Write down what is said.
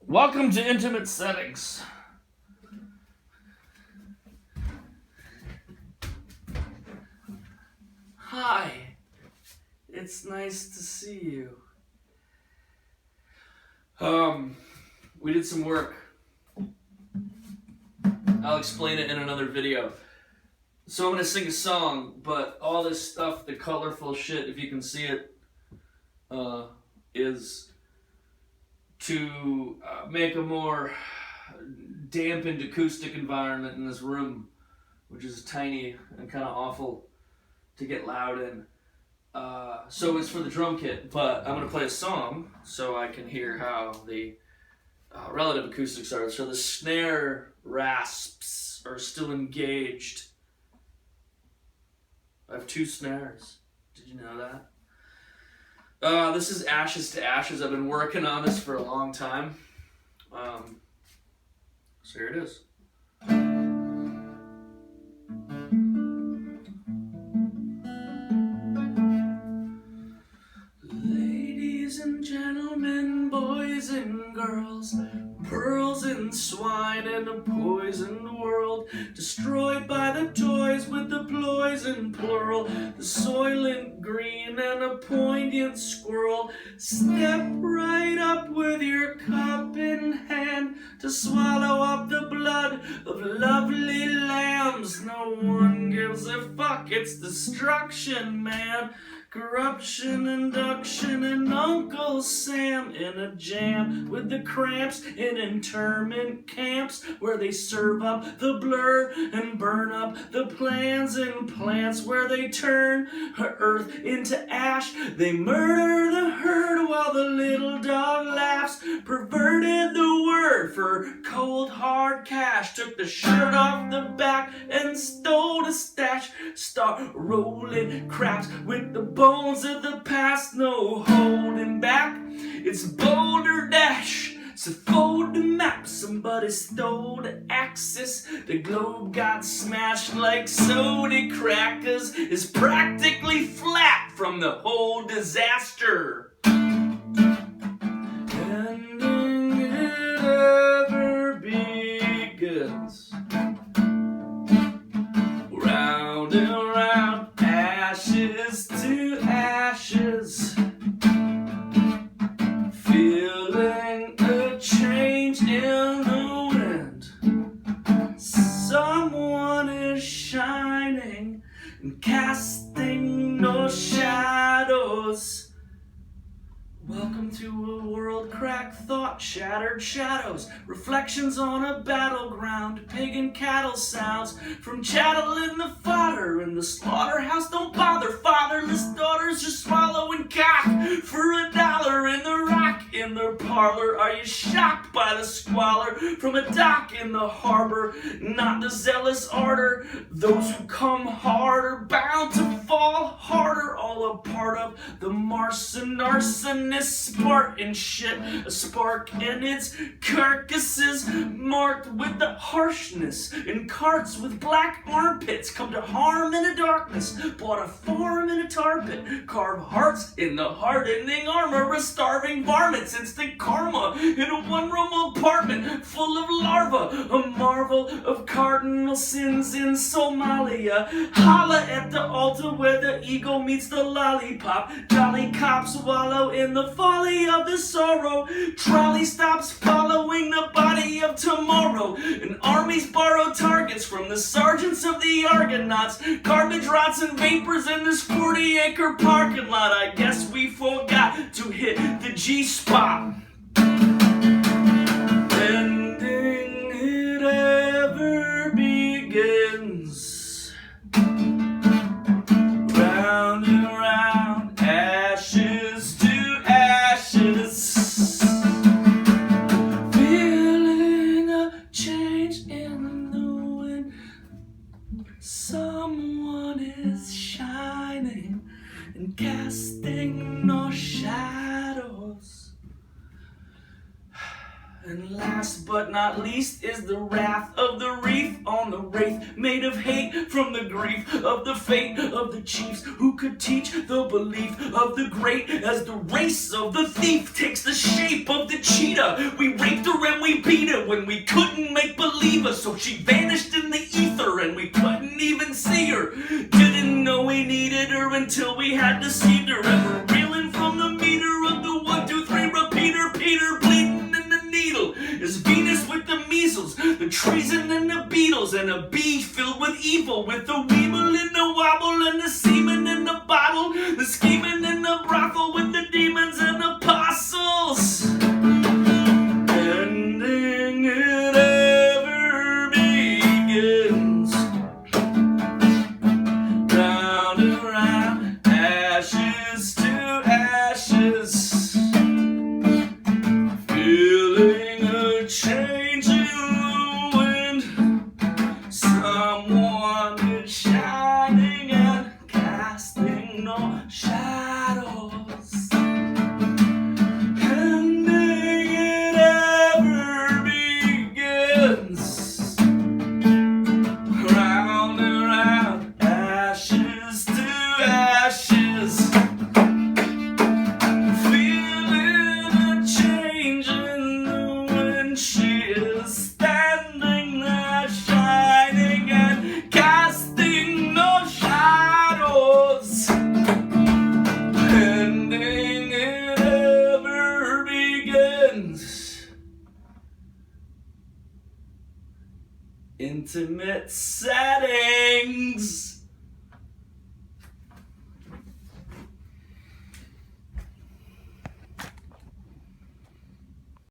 Welcome to Intimate Settings. Hi, it's nice to see you. We did some work. I'll explain it in another video. So I'm gonna sing a song, but all this stuff, the colorful shit, if you can see it, is to make a more dampened acoustic environment in this room, which is tiny and kind of awful to get loud in. So it's for the drum kit, but I'm going to play a song so I can hear how the relative acoustics are. So the snare rasps are still engaged. I have 2 snares. Did you know that? This is Ashes to Ashes. I've been working on this for a long time. So here it is. Ladies and gentlemen, boys and girls, pearls and swine in a poisoned world, destroyed by the toys with the poison plural, the soylent green and a poignant squirrel. Step right up with your cup in hand to swallow up the blood of lovely lambs. No one gives a fuck, it's destruction, man. Corruption, induction, and Uncle Sam in a jam with the cramps in internment camps where they serve up the blur and burn up the plans and plants where they turn earth into ash. They murder the herd while the little dog laughs. Perverted the word for cold hard cash. Took the shirt off the back and stole the stash. Start rolling craps with the bones of the past, no holding back. It's Boulder Dash. So fold the map, somebody stole the axis. The globe got smashed like soda crackers. It's practically flat from the whole disaster. Ending it ever begins. Round and round, ashes to ashes. Feeling a change in the wind. Someone is shining and casting no shadows. Welcome to a world cracked thought, shattered shadows, reflections on a battleground, pig and cattle sounds from chattel in the fodder in the slaughterhouse. Don't bother, fatherless daughters are swallowing cock for $1 in the rock in their parlor. Are you shocked by the squalor from a dock in the harbor? Not the zealous ardor. Those who come hard are bound to fall harder. All a part of the arsonist Spartan shit, a spark in its carcasses marked with the harshness, in carts with black armpits come to harm in the darkness. Bought a farm in a tar pit, carve hearts in the hardening armor of starving varmints. Instant karma in a one-room apartment full of larvae, a marvel of cardinal sins in Somalia. Holla at the altar where the ego meets the lollipop. Jolly cops wallow in the folly of the sorrow. Trolley stops following the body of tomorrow. And armies borrow targets from the sergeants of the Argonauts. Garbage rots and vapors in this 40-acre parking lot. I guess we forgot to hit the G-spot. Ending it ever begins. Round and round, ashes to ashes. Feeling a change in the wind. Someone is shining and casting no shadows. And last but not least is the wrath of the reef on the wraith, made of hate from the grief of the fate of the chiefs who could teach the belief of the great as the race of the thief takes the shape of the cheetah. We raped her and we beat her when we couldn't make believe her, so she vanished in the ether and we couldn't even see her. Didn't know we needed her until we had deceived her, and we're reeling from the meter of the 1, 2, 3 repeater. Peter bleeding in the needle is Venus with the measles, the treason and the beetles, and a bee filled with evil, with the weeble and the wobble and the semen in the bottle, the scheming in the brothel with the demons and apostles. Ending it ever begins, round and round, ashes to ashes, feeling a change in the wind. Someone is shining and casting no shadows. Ending it ever begins, round and round, ashes to ashes, feeling a change in the wind. She is standing there shining and casting no shadows. Ending it ever begins. Intimate settings.